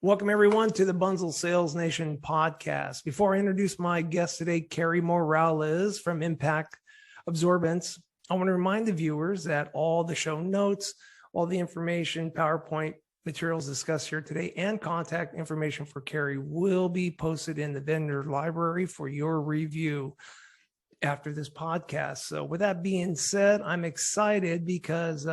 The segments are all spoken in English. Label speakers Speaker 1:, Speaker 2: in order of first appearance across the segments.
Speaker 1: Welcome, everyone, to the Bunzel Sales Nation podcast. Before I introduce my guest today, Kari Morales from Impact Absorbents, I want to remind the viewers that all the show notes, all the information, PowerPoint materials discussed here today, and contact information for Kari will be posted in the vendor library for your review after this podcast. So with that being said, I'm excited because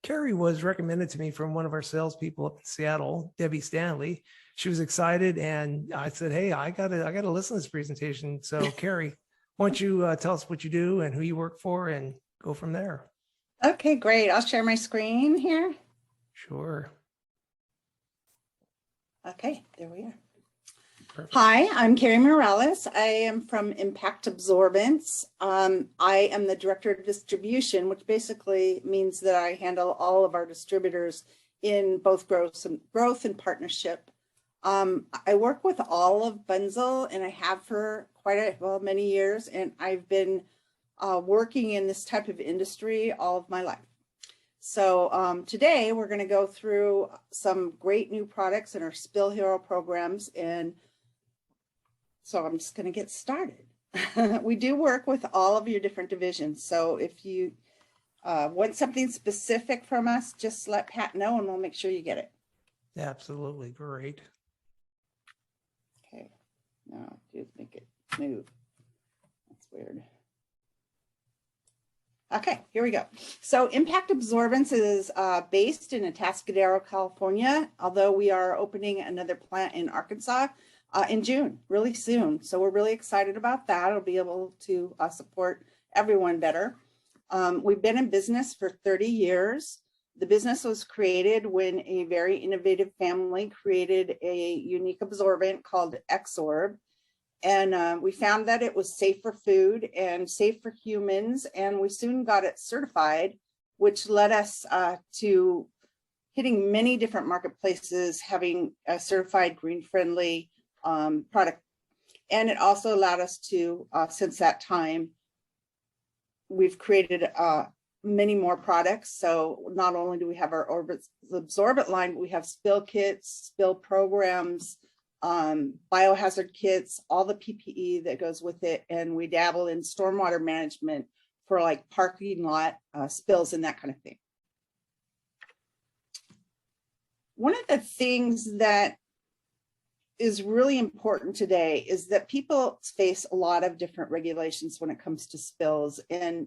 Speaker 1: Kari was recommended to me from one of our salespeople up in Seattle, Debbie Stanley. She was excited, and I said, "Hey, I gotta listen to this presentation." So, Kari, why don't you tell us what you do and who you work for, and go from there?
Speaker 2: Okay, great. I'll share my screen here.
Speaker 1: Sure.
Speaker 2: Okay, there we are.
Speaker 1: Perfect.
Speaker 2: Hi, I'm Kari Morales. I am from Impact Absorbents. I am the Director of Distribution, which basically means that I handle all of our distributors in both growth and partnership. I work with all of Bunzel, and I have for many years, and I've been working in this type of industry all of my life. So today we're going to go through some great new products in our Spill Hero programs, and so I'm just going to get started. We do work with all of your different divisions. So if you want something specific from us, just let Pat know and we'll make sure you get it.
Speaker 1: Absolutely. Great.
Speaker 2: Okay. Now just make it move. That's weird. Okay, here we go. So Impact Absorbents is based in Atascadero, California, although we are opening another plant in Arkansas in June, really soon. So we're really excited about that. It'll be able to support everyone better. We've been in business for 30 years. The business was created when a very innovative family created a unique absorbent called Exorb. And we found that it was safe for food and safe for humans. And we soon got it certified, which led us to hitting many different marketplaces, having a certified green-friendly product. And it also allowed us to, since that time, we've created many more products. So not only do we have our absorbent line, but we have spill kits, spill programs, biohazard kits, all the PPE that goes with it. And we dabble in stormwater management for like parking lot spills and that kind of thing. One of the things that is really important today is that people face a lot of different regulations when it comes to spills. And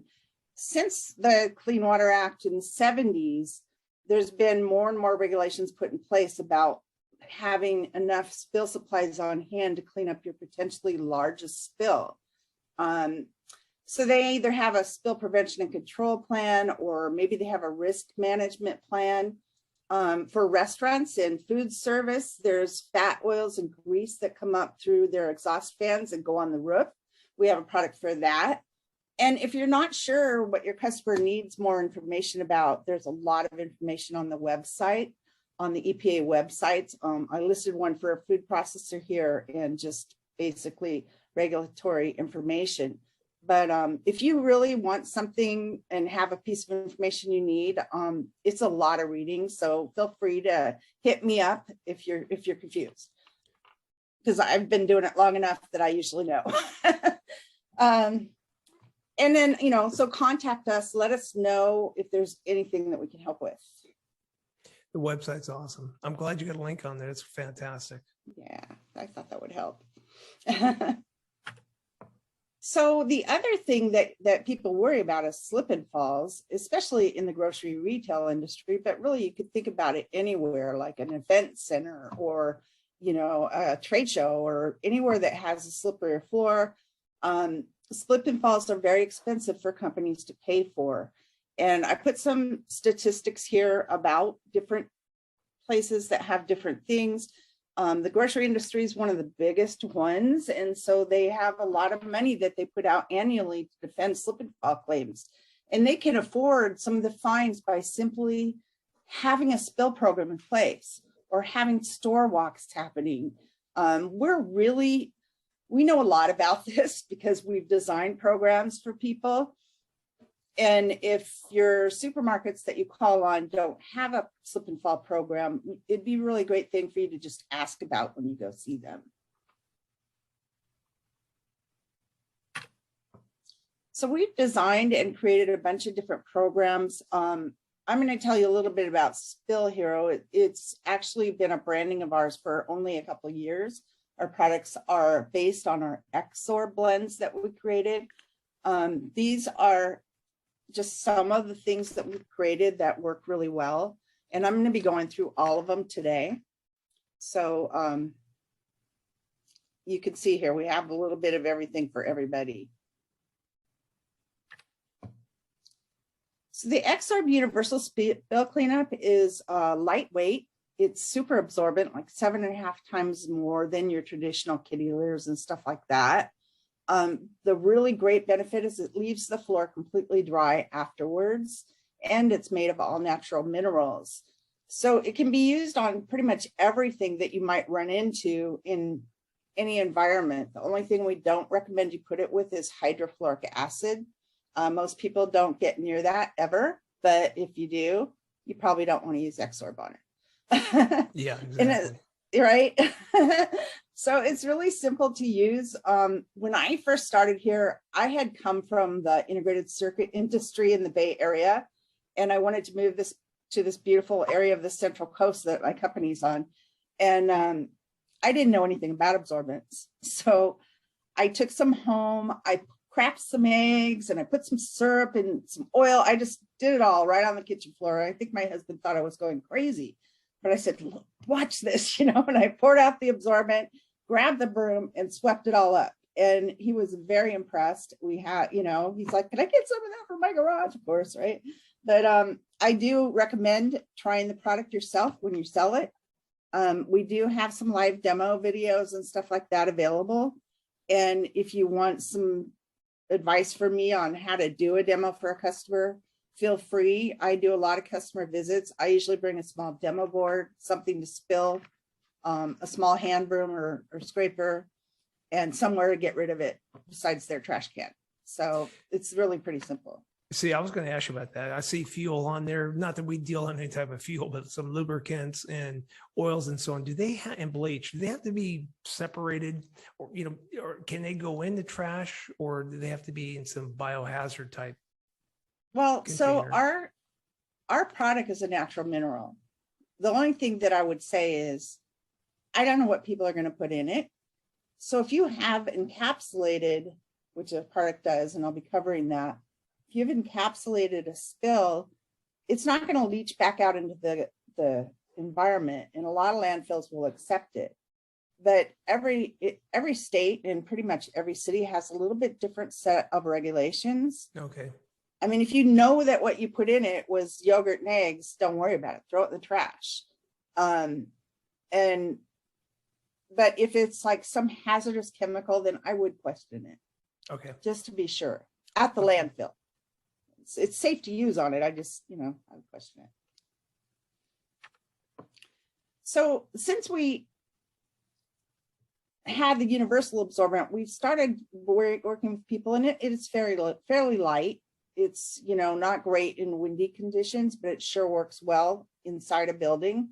Speaker 2: since the Clean Water Act in the 70s, there's been more and more regulations put in place about having enough spill supplies on hand to clean up your potentially largest spill. So they either have a spill prevention and control plan, or maybe they have a risk management plan. For restaurants and food service, there's fat oils and grease that come up through their exhaust fans and go on the roof. We have a product for that. And if you're not sure what your customer needs more information about, there's a lot of information on the website, on the EPA websites. I listed one for a food processor here and just basically regulatory information. But if you really want something and have a piece of information you need, it's a lot of reading. So feel free to hit me up if you're confused, because I've been doing it long enough that I usually know. And then, so contact us. Let us know if there's anything that we can help with.
Speaker 1: The website's awesome. I'm glad you got a link on there. It's fantastic.
Speaker 2: Yeah, I thought that would help. So the other thing that people worry about is slip and falls, especially in the grocery retail industry, but really you could think about it anywhere, like an event center or, a trade show or anywhere that has a slippery floor. Slip and falls are very expensive for companies to pay for. And I put some statistics here about different places that have different things. The grocery industry is one of the biggest ones, and so they have a lot of money that they put out annually to defend slip and fall claims. And they can afford some of the fines by simply having a spill program in place or having store walks happening. We know a lot about this because we've designed programs for people. And if your supermarkets that you call on don't have a slip and fall program, it'd be a really great thing for you to just ask about when you go see them. So we've designed and created a bunch of different programs. I'm going to tell you a little bit about Spill Hero. It's actually been a branding of ours for only a couple of years. Our products are based on our XOR blends that we created. These are just some of the things that we've created that work really well. And I'm going to be going through all of them today. So you can see here, we have a little bit of everything for everybody. So the XOR Universal Spill Cleanup is lightweight. It's super absorbent, like 7.5 times more than your traditional kitty litters and stuff like that. The really great benefit is it leaves the floor completely dry afterwards, and it's made of all natural minerals. So it can be used on pretty much everything that you might run into in any environment. The only thing we don't recommend you put it with is hydrofluoric acid. Most people don't get near that ever, but if you do, you probably don't want to use XORB on it.
Speaker 1: Yeah, exactly.
Speaker 2: Right? So it's really simple to use. When I first started here, I had come from the integrated circuit industry in the Bay Area, and I wanted to move this to this beautiful area of the Central Coast that my company's on. And I didn't know anything about absorbents. So I took some home, I cracked some eggs, and I put some syrup and some oil. I just did it all right on the kitchen floor. I think my husband thought I was going crazy, but I said, look, watch this, and I poured out the absorbent, grabbed the broom, and swept it all up. And he was very impressed. We had, he's like, can I get some of that for my garage? Of course, right? But I do recommend trying the product yourself when you sell it. We do have some live demo videos and stuff like that available. And if you want some advice from me on how to do a demo for a customer, feel free. I do a lot of customer visits. I usually bring a small demo board, something to spill, a small hand broom or scraper, and somewhere to get rid of it besides their trash can. So it's really pretty simple.
Speaker 1: See, I was going to ask you about that. I see fuel on there. Not that we deal in any type of fuel, but some lubricants and oils and so on. Do they and bleach? Do they have to be separated, or or can they go in the trash, or do they have to be in some biohazard type?
Speaker 2: Well,
Speaker 1: container?
Speaker 2: So our product is a natural mineral. The only thing that I would say is, I don't know what people are going to put in it. So if you have encapsulated, which a product does, and I'll be covering that, if you've encapsulated a spill, it's not going to leach back out into the environment, and a lot of landfills will accept it. But every state and pretty much every city has a little bit different set of regulations.
Speaker 1: Okay.
Speaker 2: I mean, if you know that what you put in it was yogurt and eggs, don't worry about it. Throw it in the trash. But if it's like some hazardous chemical, then I would question it.
Speaker 1: Okay.
Speaker 2: Just to be sure at the landfill. It's safe to use on it. I just, I would question it. So since we had the universal absorbent, we started working with people, and it is fairly light. It's, not great in windy conditions, but it sure works well inside a building.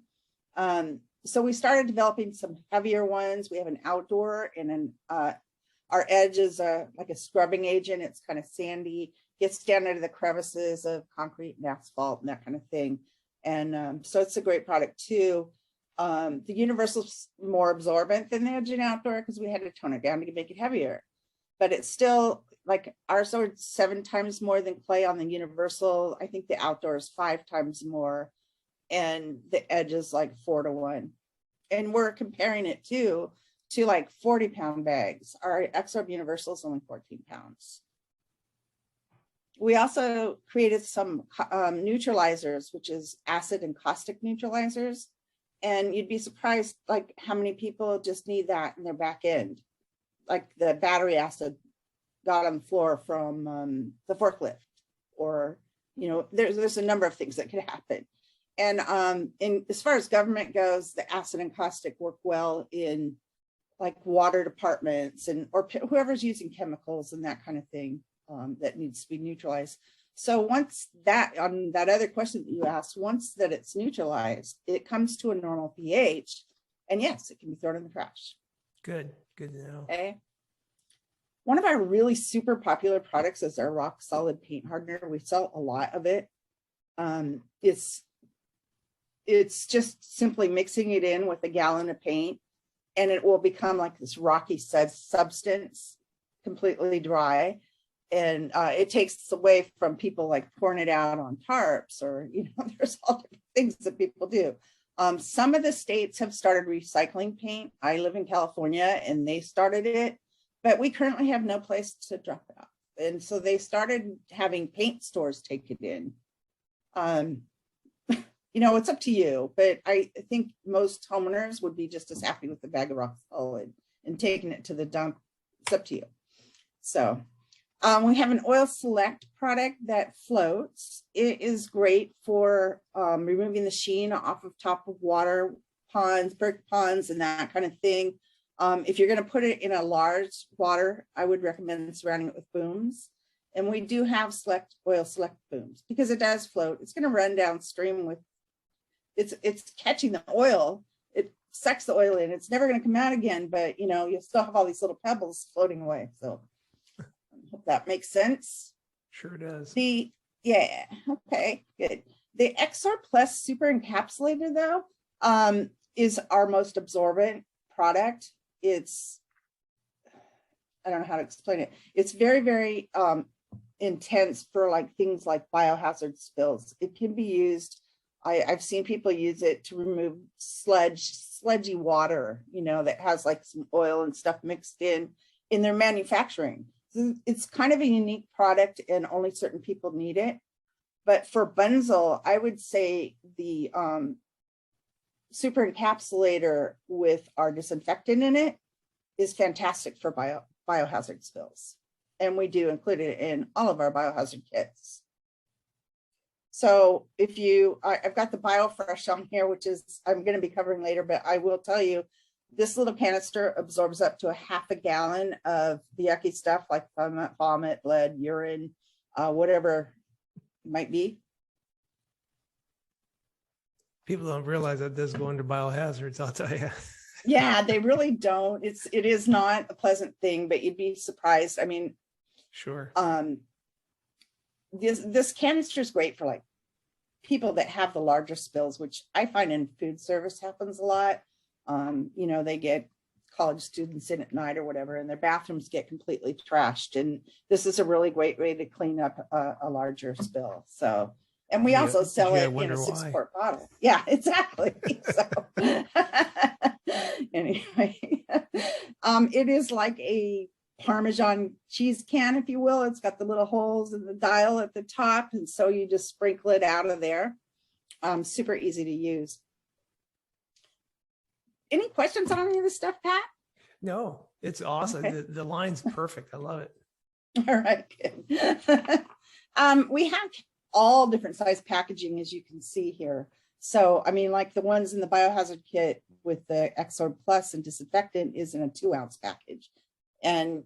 Speaker 2: So we started developing some heavier ones. We have an outdoor, and our edge is like a scrubbing agent. It's kind of sandy, gets down into the crevices of concrete and asphalt and that kind of thing. And so it's a great product too. The universal's more absorbent than the edge and outdoor because we had to tone it down to make it heavier. But it's still like ours are 7 times more than clay on the universal. I think the outdoor is 5 times more, and the edge is like 4 to 1. And we're comparing it to like 40-pound bags. Our XORB universal is only 14 pounds. We also created some neutralizers, which is acid and caustic neutralizers. And you'd be surprised like how many people just need that in their back end. Like the battery acid got on the floor from the forklift, or, there's a number of things that could happen. And as far as government goes, the acid and caustic work well in like water departments or whoever's using chemicals and that kind of thing that needs to be neutralized. So once that, on that other question that you asked, once that it's neutralized, it comes to a normal pH, and yes, it can be thrown in the trash.
Speaker 1: Good to know.
Speaker 2: Okay. One of our really super popular products is our rock solid paint hardener. We sell a lot of it. It's just simply mixing it in with a gallon of paint, and it will become like this rocky substance, completely dry. And it takes away from people like pouring it out on tarps, or, there's all different things that people do. Some of the states have started recycling paint. I live in California and they started it, but we currently have no place to drop it off. And so they started having paint stores take it in. It's up to you, but I think most homeowners would be just as happy with the bag of rock solid and taking it to the dump. It's up to you. So we have an oil select product that floats. It is great for removing the sheen off of top of water ponds, brook ponds, and that kind of thing. If you're going to put it in a large water, I would recommend surrounding it with booms. And we do have oil select booms because it does float. It's going to run downstream with, it's catching the oil. It sucks the oil in. It's never going to come out again, but you'll still have all these little pebbles floating away. So I hope that makes sense.
Speaker 1: Sure does.
Speaker 2: Yeah. Okay, good. The XR Plus Super Encapsulator though, is our most absorbent product. I don't know how to explain it. It's very, very intense for like things like biohazard spills. It can be used. I've seen people use it to remove sludgy water, that has like some oil and stuff mixed in their manufacturing. So it's kind of a unique product and only certain people need it. But for Bunzel, I would say the Super Encapsulator with our disinfectant in it is fantastic for biohazard spills. And we do include it in all of our biohazard kits. So I've got the BioFresh on here, which is, I'm going to be covering later, but I will tell you, this little canister absorbs up to a half a gallon of the yucky stuff like vomit, blood, urine, whatever it might be.
Speaker 1: People don't realize that this is going to biohazards, I'll tell you.
Speaker 2: Yeah, they really don't. It is not a pleasant thing, but you'd be surprised. I mean,
Speaker 1: sure.
Speaker 2: This canister is great for like people that have the larger spills, which I find in food service happens a lot. They get college students in at night or whatever, and their bathrooms get completely trashed. And this is a really great way to clean up a larger spill. So, and we also sell it in a 6-quart bottle. Yeah, exactly. So anyway, it is like a Parmesan cheese can, if you will. It's got the little holes in the dial at the top, and so you just sprinkle it out of there. Super easy to use. Any questions on any of this stuff, Pat?
Speaker 1: No, it's awesome. Okay. The line's perfect. I love it.
Speaker 2: All right, good. We have all different size packaging, as you can see here. So, I mean, like the ones in the biohazard kit with the XR Plus and disinfectant is in a 2-ounce package. And,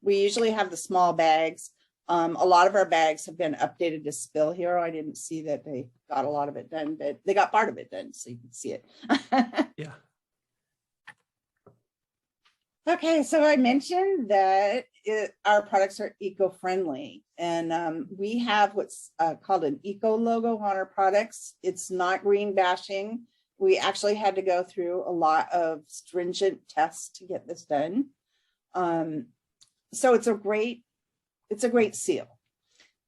Speaker 2: we usually have the small bags. A lot of our bags have been updated to Spill Hero. I didn't see that they got a lot of it done, but they got part of it done, so you can see it.
Speaker 1: Yeah.
Speaker 2: Okay, so I mentioned that our products are eco-friendly, and we have what's called an eco logo on our products. It's not green bashing. We actually had to go through a lot of stringent tests to get this done. So it's a great seal.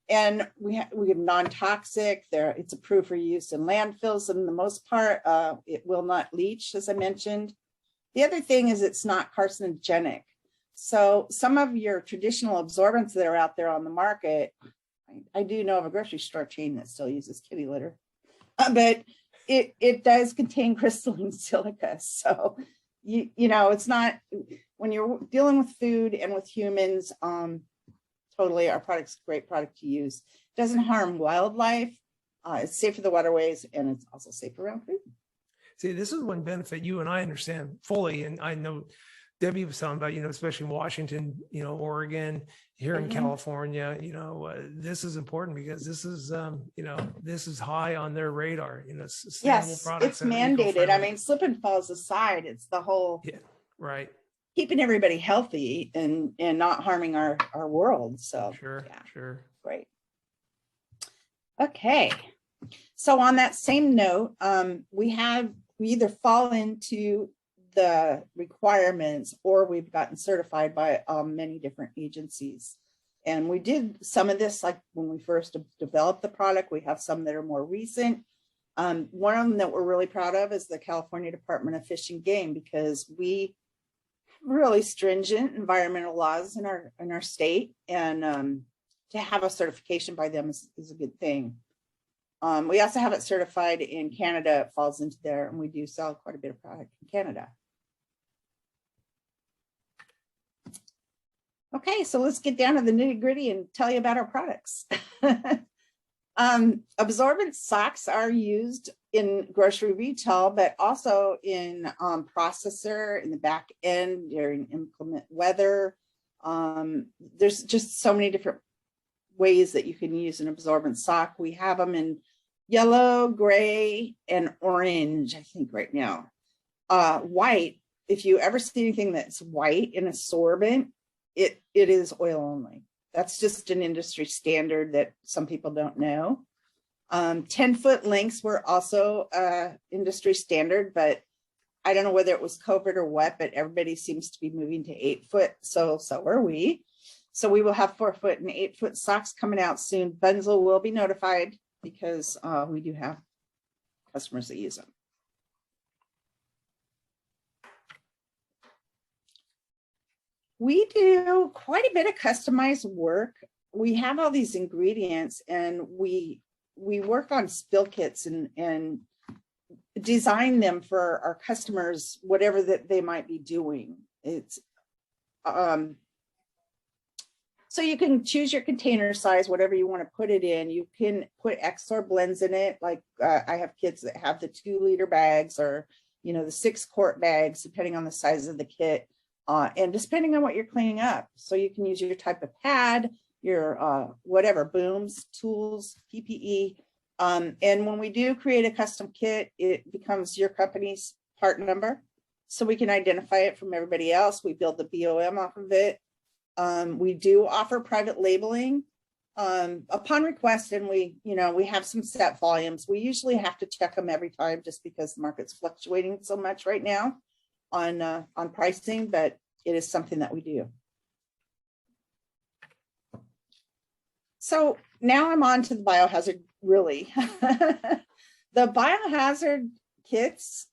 Speaker 2: And we have non-toxic. It's approved for use in landfills, and the most part, it will not leach, as I mentioned. The other thing is it's not carcinogenic. So some of your traditional absorbents that are out there on the market, I do know of a grocery store chain that still uses kitty litter, but it does contain crystalline silica. So, it's not, when you're dealing with food and with humans, totally our product's a great product to use. It doesn't harm wildlife. It's safe for the waterways, and it's also safe around food.
Speaker 1: See, this is one benefit you and I understand fully, and I know Debbie was talking about, especially Washington, Oregon, here in
Speaker 2: Mhm.
Speaker 1: California, this is important because this is, this is high on their radar, sustainable
Speaker 2: Yes,
Speaker 1: products
Speaker 2: it's
Speaker 1: that are
Speaker 2: mandated. I
Speaker 1: eco-friendly.
Speaker 2: mean, slip and falls aside, it's the whole
Speaker 1: Yeah, right.
Speaker 2: keeping everybody healthy and not harming our world. So
Speaker 1: Sure,
Speaker 2: yeah,
Speaker 1: sure.
Speaker 2: great. Okay. So on that same note, we either fall into the requirements or we've gotten certified by many different agencies. And we did some of this like when we first developed the product. We have some that are more recent. One of them that we're really proud of is the California Department of Fish and Game, because we really stringent environmental laws in our state, and to have a certification by them is a good thing. We also have it certified in Canada. It falls into there, and we do sell quite a bit of product in Canada. Okay, so let's get down to the nitty gritty and tell you about our products. Absorbent socks are used in grocery retail, but also in processor, in the back end, during inclement weather. There's just so many different ways that you can use an absorbent sock. We have them in yellow, gray, and orange, I think right now. White, if you ever see anything that's white in absorbent, it is oil only. That's just an industry standard that some people don't know. 10-foot lengths were also industry standard, but I don't know whether it was COVID or what, but everybody seems to be moving to 8-foot. So are we. So we will have 4-foot and 8-foot socks coming out soon. Bunzel will be notified because we do have customers that use them. We do quite a bit of customized work. We have all these ingredients, and we work on spill kits and design them for our customers, whatever that they might be doing. It's so you can choose your container size, whatever you want to put it in. You can put XOR blends in it. Like I have kids that have the 2-liter bags, or the 6-quart bags, depending on the size of the kit. And depending on what you're cleaning up. So you can use your type of pad, your whatever, booms, tools, PPE. And when we do create a custom kit, it becomes your company's part number. So we can identify it from everybody else. We build the BOM off of it. We do offer private labeling upon request, and we have some set volumes. We usually have to check them every time just because the market's fluctuating so much right now on pricing, but it is something that we do. So now I'm on to the biohazard, really. The biohazard kits,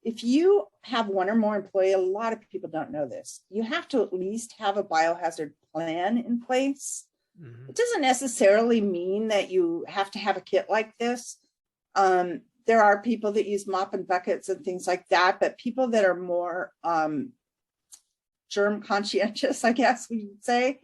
Speaker 2: if you have one or more employee, a lot of people don't know this, you have to at least have a biohazard plan in place. Mm-hmm. It doesn't necessarily mean that you have to have a kit like this. There are people that use mop and buckets and things like that, but people that are more germ conscientious, I guess we would say,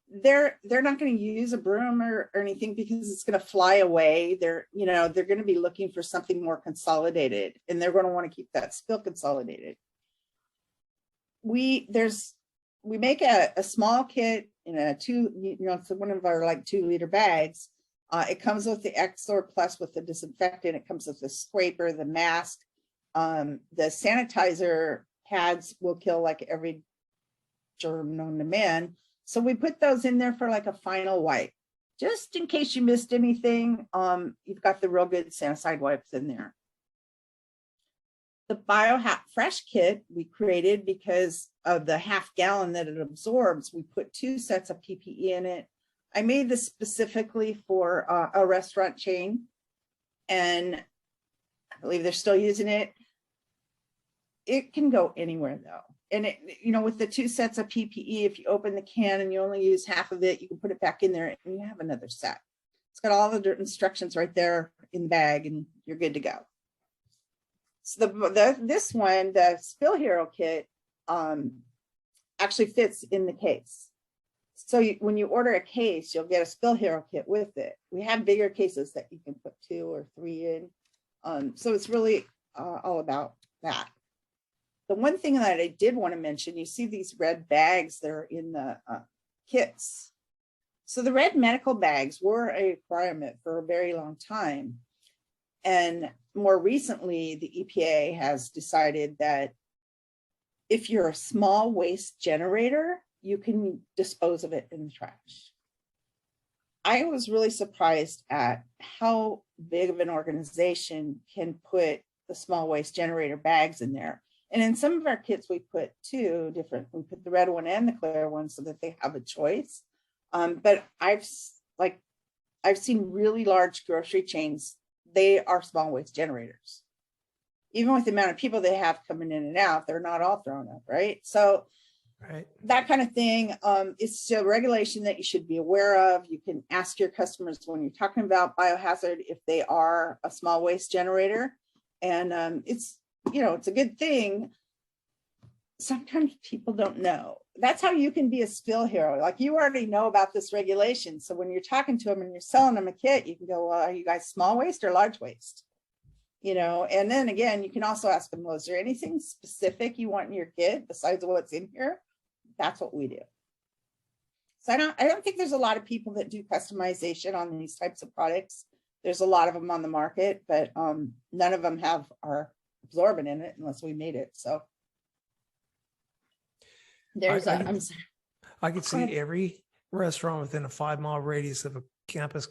Speaker 2: they're not going to use a broom or anything because it's going to fly away. They're going to be looking for something more consolidated, and they're going to want to keep that spill consolidated. We make a small kit in a it's one of our like 2-liter bags. It comes with the XOR Plus with the disinfectant. It comes with the scraper, the mask. The sanitizer pads will kill like every germ known to man. So we put those in there for like a final wipe. Just in case you missed anything, you've got the real good Sanicide wipes in there. The Fresh kit we created because of the half-gallon that it absorbs. We put 2 sets of PPE in it. I made this specifically for a restaurant chain, and I believe they're still using it. It can go anywhere though. And with the 2 sets of PPE, if you open the can and you only use half of it, you can put it back in there and you have another set. It's got all the instructions right there in the bag, and you're good to go. So this one, the Spill Hero kit, actually fits in the case. So when you order a case, you'll get a Spill Hero kit with it. We have bigger cases that you can put 2 or 3 in. So it's really all about that. the one thing that I did want to mention, you see these red bags that are in the kits. So the red medical bags were a requirement for a very long time. And more recently, the EPA has decided that if you're a small waste generator, you can dispose of it in the trash. I was really surprised at how big of an organization can put the small waste generator bags in there. And in some of our kits, we put two different, we put the red one and the clear one so that they have a choice. But I've seen really large grocery chains, they are small waste generators. Even with the amount of people they have coming in and out, they're not all thrown up, right? So that kind of thing is a regulation that you should be aware of. You can ask your customers when you're talking about biohazard if they are a small waste generator. And it's, you know, it's a good thing. Sometimes people don't know. That's how you can be a spill hero. Like, you already know about this regulation. So when you're talking to them and you're selling them a kit, you can go, well, are you guys small waste or large waste? You know, and then again, you can also ask them, well, is there anything specific you want in your kit besides what's in here? That's what we do. So I don't think there's a lot of people that do customization on these types of products. There's a lot of them on the market, but none of them have our absorbent in it unless we made it. So there's I'm sorry.
Speaker 1: I could see every restaurant within a 5-mile radius of a campus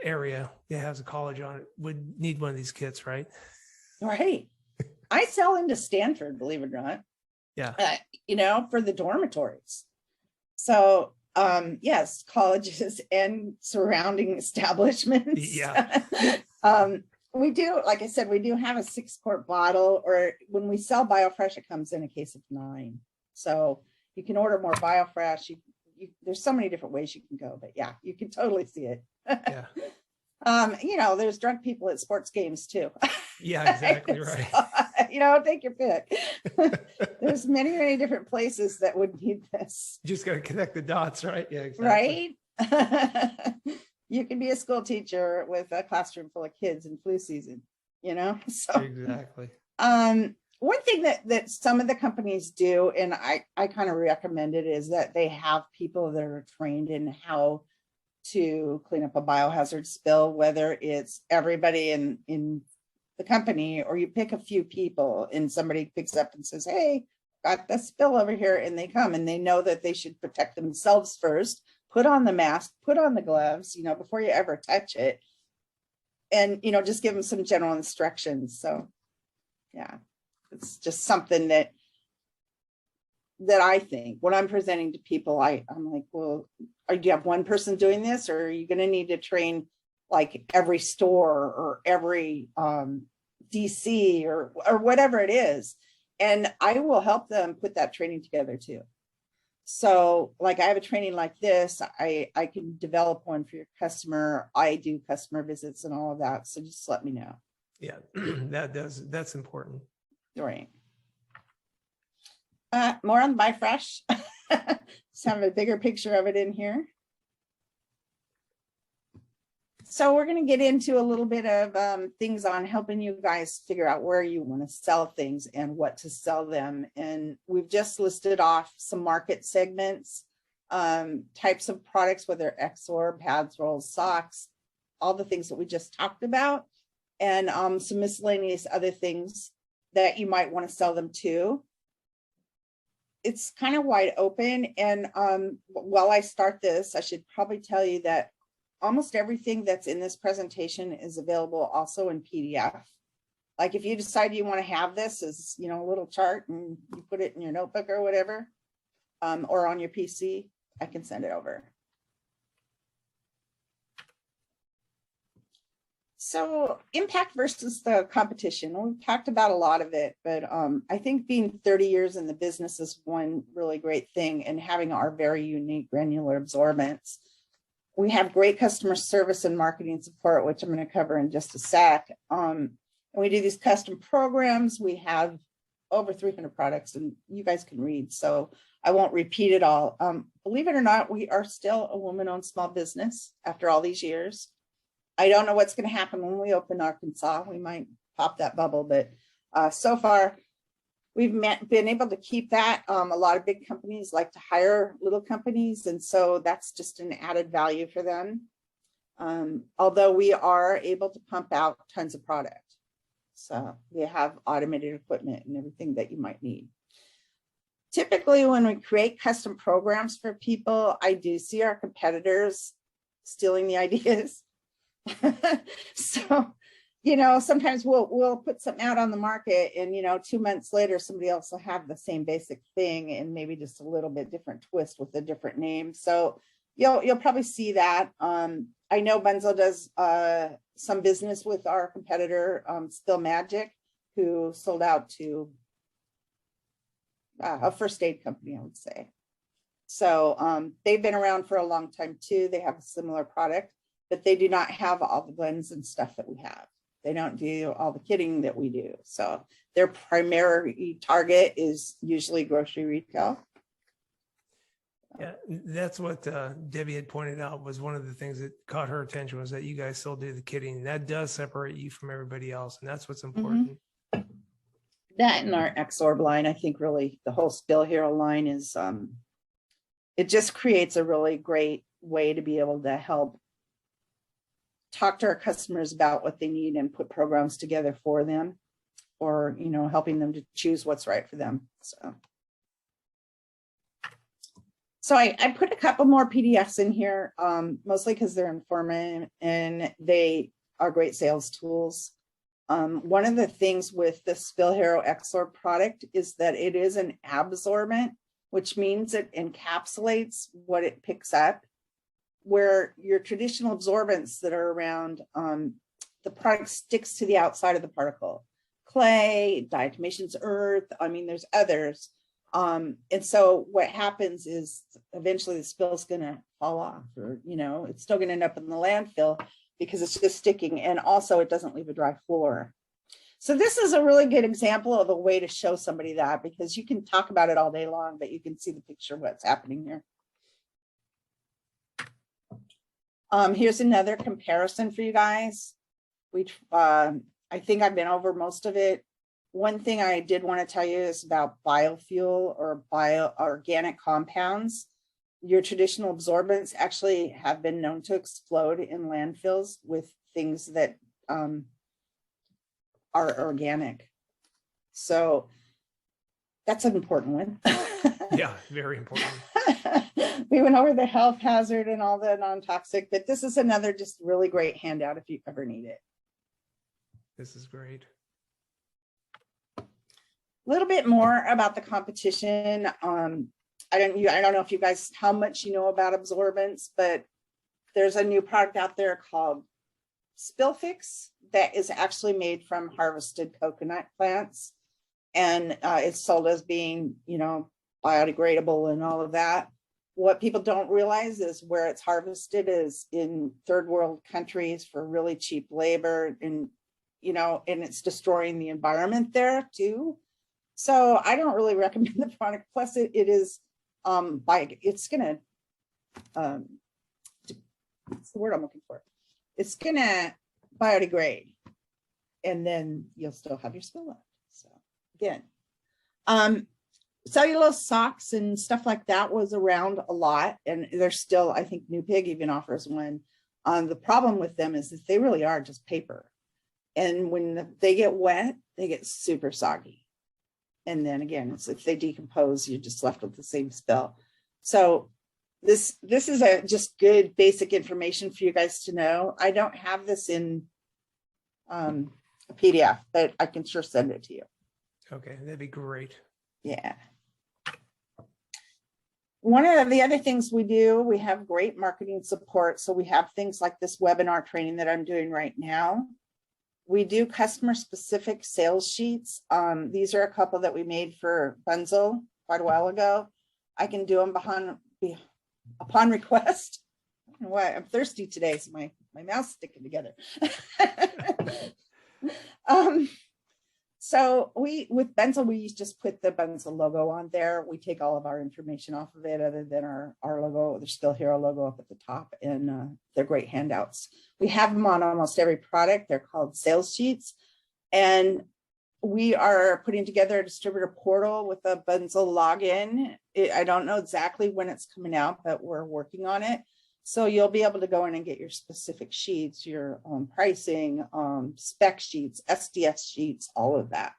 Speaker 1: area that has a college on it would need one of these kits, right?
Speaker 2: Right. I sell into Stanford, believe it or not.
Speaker 1: Yeah.
Speaker 2: You know, for the dormitories. So yes, colleges and surrounding establishments.
Speaker 1: Yeah.
Speaker 2: We do, like I said, we do have a 6-quart bottle, or when we sell BioFresh, it comes in a case of 9. So you can order more BioFresh. There's so many different ways you can go, but yeah, you can totally see it.
Speaker 1: Yeah.
Speaker 2: You know, there's drunk people at sports games too.
Speaker 1: Yeah, exactly right.
Speaker 2: So, you know, take your pick. There's many different places that would need this.
Speaker 1: You just got to connect the dots, right? Yeah, exactly.
Speaker 2: Right. You can be a school teacher with a classroom full of kids in flu season, you know? So
Speaker 1: exactly.
Speaker 2: One thing that some of the companies do, and I kind of recommend it, is that they have people that are trained in how to clean up a biohazard spill, whether it's everybody in the company, or you pick a few people and somebody picks up and says, hey, got the spill over here, and they come and they know that they should protect themselves first, put on the mask, put on the gloves, you know, before you ever touch it, and, you know, just give them some general instructions. So yeah, it's just something that I think when I'm presenting to people, I'm like, well, do you have one person doing this, or are you going to need to train like every store or every DC or whatever it is? And I will help them put that training together too. So like, I have a training like this, I can develop one for your customer. I do customer visits and all of that. So just let me know.
Speaker 1: Yeah, that's important.
Speaker 2: Right. More on BioFresh. Just have a bigger picture of it in here. So we're going to get into a little bit of things on helping you guys figure out where you want to sell things and what to sell them. And we've just listed off some market segments, types of products, whether Exor, pads, rolls, socks, all the things that we just talked about, and some miscellaneous other things that you might want to sell them to. It's kind of wide open. And while I start this, I should probably tell you that almost everything that's in this presentation is available also in PDF. Like if you decide you want to have this as, you know, a little chart and you put it in your notebook or whatever, or on your PC, I can send it over. So impact versus the competition. We've talked about a lot of it, but I think being 30 years in the business is one really great thing, and having our very unique granular absorbents. We have great customer service and marketing support, which I'm going to cover in just a sec. And we do these custom programs. We have over 300 products, and you guys can read, so I won't repeat it all. Believe it or not, we are still a woman-owned small business after all these years. I don't know what's going to happen when we open Arkansas. We might pop that bubble. But so far, we've been able to keep that. A lot of big companies like to hire little companies, and so that's just an added value for them. Although we are able to pump out tons of product. So we have automated equipment and everything that you might need. Typically, when we create custom programs for people, I do see our competitors stealing the ideas. So, sometimes we'll put something out on the market, and 2 months later, somebody else will have the same basic thing and maybe just a little bit different twist with a different name. So you'll probably see that. I know Bunzl does some business with our competitor, Spill Magic, who sold out to a first aid company, I would say. So they've been around for a long time too. They have a similar product, but they do not have all the blends and stuff that we have. They don't do all the kitting that we do. So their primary target is usually grocery retail.
Speaker 1: Yeah, that's what Debbie had pointed out was one of the things that caught her attention, was that you guys still do the kitting. That does separate you from everybody else, and that's what's important.
Speaker 2: That and our Absorb line, I think really the whole Spill Hero line is, it just creates a really great way to be able to help talk to our customers about what they need and put programs together for them, or, helping them to choose what's right for them. So I put a couple more PDFs in here, mostly because they're informative and they are great sales tools. One of the things with the Spill Hero Absorb product is that it is an absorbent, which means it encapsulates what it picks up, where your traditional absorbents that are around, the product sticks to the outside of the particle. Clay, diatomaceous earth, there's others. And so what happens is eventually the spill is going to fall off, or, it's still going to end up in the landfill because it's just sticking. And also it doesn't leave a dry floor. So this is a really good example of a way to show somebody that, because you can talk about it all day long, but you can see the picture of what's happening here. Here's another comparison for you guys. I think I've been over most of it. One thing I did want to tell you is about biofuel or organic compounds. Your traditional absorbents actually have been known to explode in landfills with things that are organic. So that's an important one.
Speaker 1: Yeah, very important.
Speaker 2: We went over the health hazard and all the non-toxic, but this is another just really great handout if you ever need it.
Speaker 1: This is great.
Speaker 2: A little bit more about the competition. I don't know if you guys, how much you know about absorbents, but there's a new product out there called Spill Fix that is actually made from harvested coconut plants. And it's sold as being, biodegradable and all of that. What people don't realize is where it's harvested is in third world countries for really cheap labor, and, and it's destroying the environment there too. So I don't really recommend the product. Plus it is, it's gonna, what's the word I'm looking for? It's gonna biodegrade, and then you'll still have your spill left. So again, cellulose socks and stuff like that was around a lot, and there's still, I think New Pig even offers one. The problem with them is that they really are just paper, and when they get wet, they get super soggy. And then again, it's if they decompose, you're just left with the same spill. So this is a just good basic information for you guys to know. I don't have this in a PDF, but I can sure send it to you.
Speaker 1: Okay, that'd be great.
Speaker 2: Yeah. One of the other things we do, we have great marketing support. So we have things like this webinar training that I'm doing right now. We do customer specific sales sheets. These are a couple that we made for Bunzl quite a while ago. I can do them upon request. I don't know why, I'm thirsty today, so my mouth's sticking together. So with Bunzl, we just put the Bunzl logo on there. We take all of our information off of it other than our logo, the Spill Hero logo up at the top, and they're great handouts. We have them on almost every product. They're called sales sheets. And we are putting together a distributor portal with a Bunzel login. I don't know exactly when it's coming out, but we're working on it. So you'll be able to go in and get your specific sheets, your pricing, spec sheets, SDS sheets, all of that.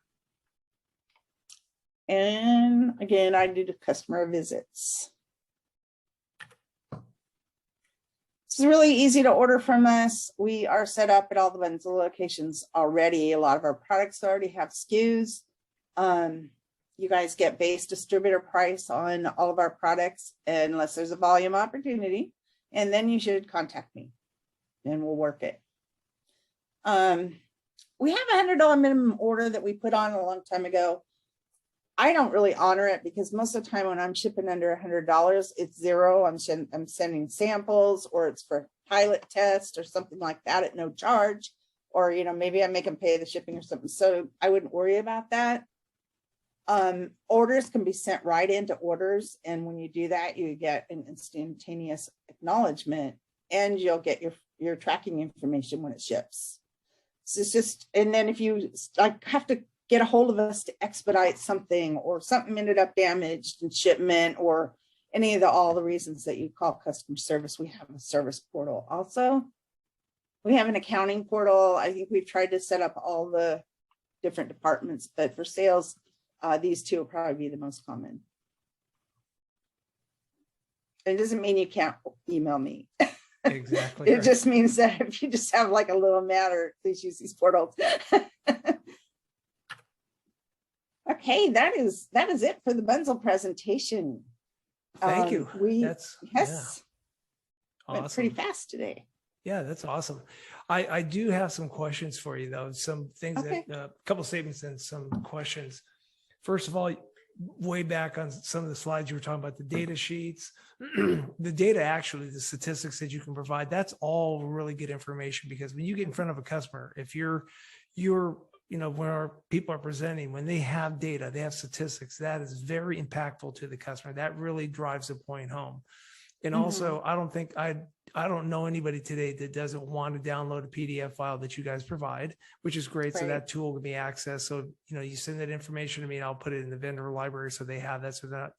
Speaker 2: And again, I do the customer visits. It's really easy to order from us. We are set up at all the Bunzel locations already. A lot of our products already have SKUs. You guys get base distributor price on all of our products unless there's a volume opportunity. And then you should contact me and we'll work it. We have a $100 minimum order that we put on a long time ago. I don't really honor it because most of the time when I'm shipping under $100, it's zero. I'm sending samples, or it's for pilot test or something like that at no charge, or maybe I make them pay the shipping or something. So I wouldn't worry about that. Orders can be sent right into orders, and when you do that, you get an instantaneous acknowledgement, and you'll get your tracking information when it ships. So it's just, and then if you have to get a hold of us to expedite something, or something ended up damaged in shipment, or any of all the reasons that you call customer service, we have a service portal. Also, we have an accounting portal. I think we've tried to set up all the different departments, but for sales, these two will probably be the most common. It doesn't mean you can't email me.
Speaker 1: Exactly.
Speaker 2: It just means that if you just have like a little matter, please use these portals. Okay, that is it for the Bunzel presentation.
Speaker 1: Thank you.
Speaker 2: Yes,
Speaker 1: yeah.
Speaker 2: Went
Speaker 1: Awesome.
Speaker 2: pretty fast today.
Speaker 1: Yeah, that's awesome. I do have some questions for you though. Some things
Speaker 2: Okay.
Speaker 1: that a couple statements and some questions. First of all, way back on some of the slides, you were talking about the data sheets, the data, actually, the statistics that you can provide. That's all really good information, because when you get in front of a customer, if you're when our people are presenting, when they have data, they have statistics, that is very impactful to the customer. That really drives the point home. And also, I don't know anybody today that doesn't want to download a PDF file that you guys provide, which is great. So that tool can be accessed. So, you send that information to me and I'll put it in the vendor library so they have that. So that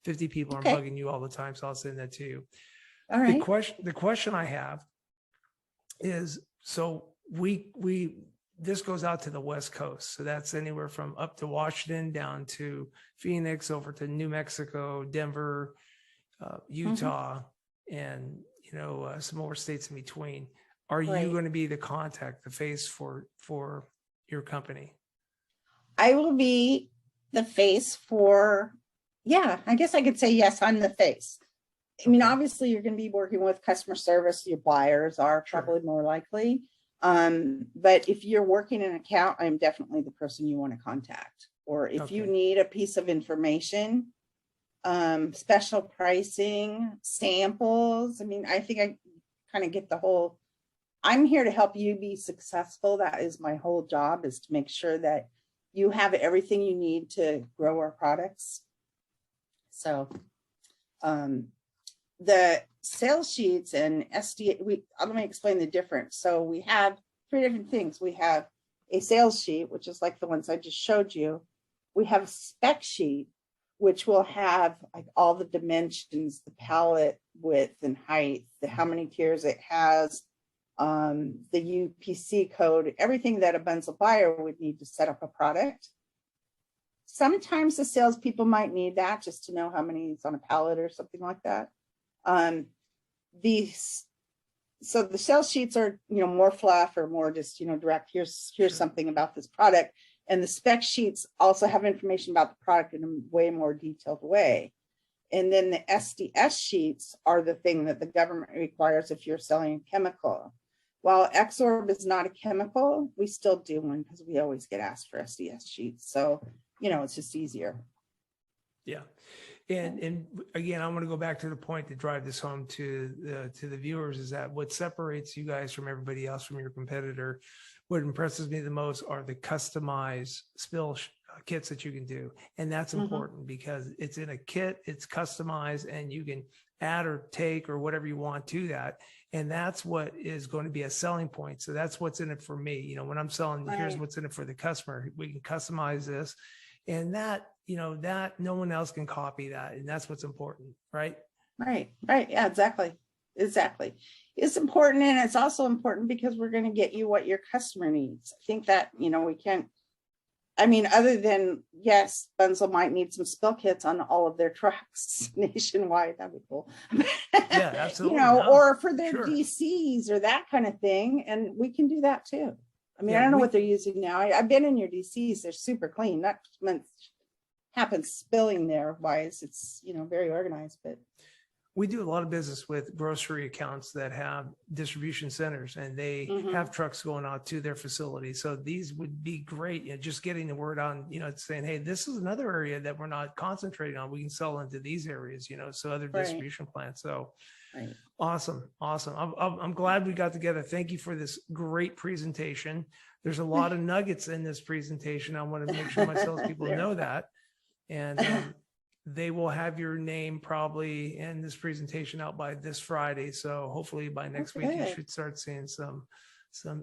Speaker 1: 50 people are bugging you all the time. So I'll send that to you.
Speaker 2: All right.
Speaker 1: The question I have is, so this goes out to the West Coast. So that's anywhere from up to Washington, down to Phoenix, over to New Mexico, Denver, Utah, and some more states in between. Are you going to be the contact, the face for your company?
Speaker 2: I will be the face for, I guess I could say yes, I'm the face. I mean, obviously you're going to be working with customer service. Your buyers are probably more likely. But if you're working an account, I'm definitely the person you want to contact. Or if you need a piece of information, special pricing, samples. I mean, I think I kind of get the whole, I'm here to help you be successful. That is my whole job, is to make sure that you have everything you need to grow our products. So, the sales sheets and SDA, let me explain the difference. So we have 3 different things. We have a sales sheet, which is like the ones I just showed you. We have a spec sheet, which will have like all the dimensions, the pallet width and height, how many tiers it has, the UPC code, everything that a Bunzel buyer would need to set up a product. Sometimes the salespeople might need that just to know how many is on a pallet or something like that. So the sales sheets are, more fluff or more just, direct. Here's something about this product. And the spec sheets also have information about the product in a way more detailed way. And then the SDS sheets are the thing that the government requires if you're selling a chemical. While Absorb is not a chemical, we still do one because we always get asked for SDS sheets. So, it's just easier.
Speaker 1: Yeah. And again, I'm going to go back to the point to drive this home to the viewers, is that what separates you guys from everybody else, from your competitor, what impresses me the most are the customized spill kits that you can do. And that's important because it's in a kit, it's customized, and you can add or take or whatever you want to that. And that's what is going to be a selling point. So that's what's in it for me. You know, when I'm selling, here's what's in it for the customer. We can customize this, and that, you know, that no one else can copy that. And that's what's important, right?
Speaker 2: Right. Yeah, exactly. It's important. And it's also important because we're going to get you what your customer needs. I think that, you know, we can't, I mean, other than, yes, Bunzl might need some spill kits on all of their trucks nationwide. That'd be cool.
Speaker 1: Yeah, absolutely.
Speaker 2: You know, or for their DCs or that kind of thing. And we can do that too. I mean, I don't know what they're using now. I've been in your DCs. They're super clean. Not much happens spilling there wise. It's, you know, very organized, but
Speaker 1: we do a lot of business with grocery accounts that have distribution centers, and they have trucks going out to their facilities. So these would be great, you know, just getting the word on, you know, saying, hey, this is another area that we're not concentrating on. We can sell into these areas, you know, so other distribution plants. So awesome. I'm glad we got together. Thank you for this great presentation. There's a lot of nuggets in this presentation. I want to make sure my salespeople know that. And they will have your name probably in this presentation out by this Friday. So hopefully by next week, you should start seeing some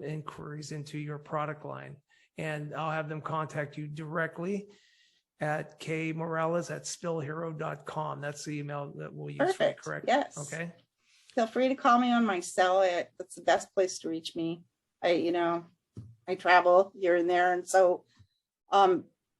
Speaker 1: inquiries into your product line. And I'll have them contact you directly at kmorales@spillhero.com. That's the email that we'll use for you, correct?
Speaker 2: Yes.
Speaker 1: Okay.
Speaker 2: Feel free to call me on my cell. That's the best place to reach me. I travel here and there. And so,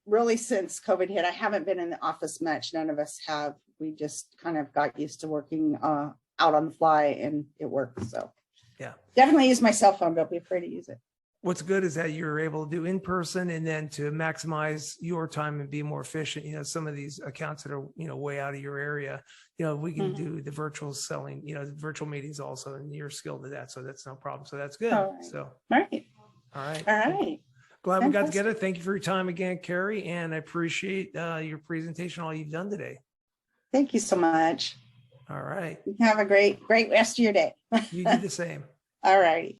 Speaker 2: really, since COVID hit, I haven't been in the office much. None of us have. We just kind of got used to working out on the fly, and it works. So
Speaker 1: yeah,
Speaker 2: definitely use my cell phone. Don't be afraid to use it.
Speaker 1: What's good is that you're able to do in person, and then to maximize your time and be more efficient. You know, some of these accounts that are, you know, way out of your area, you know, we can do the virtual selling, you know, the virtual meetings also, and you're skilled at that. So that's no problem. So that's good.
Speaker 2: All right.
Speaker 1: All right. Glad we got together. Thank you for your time again, Kari, and I appreciate your presentation, all you've done today.
Speaker 2: Thank you so much.
Speaker 1: All right.
Speaker 2: Have a great rest of your day.
Speaker 1: You do the same.
Speaker 2: All righty.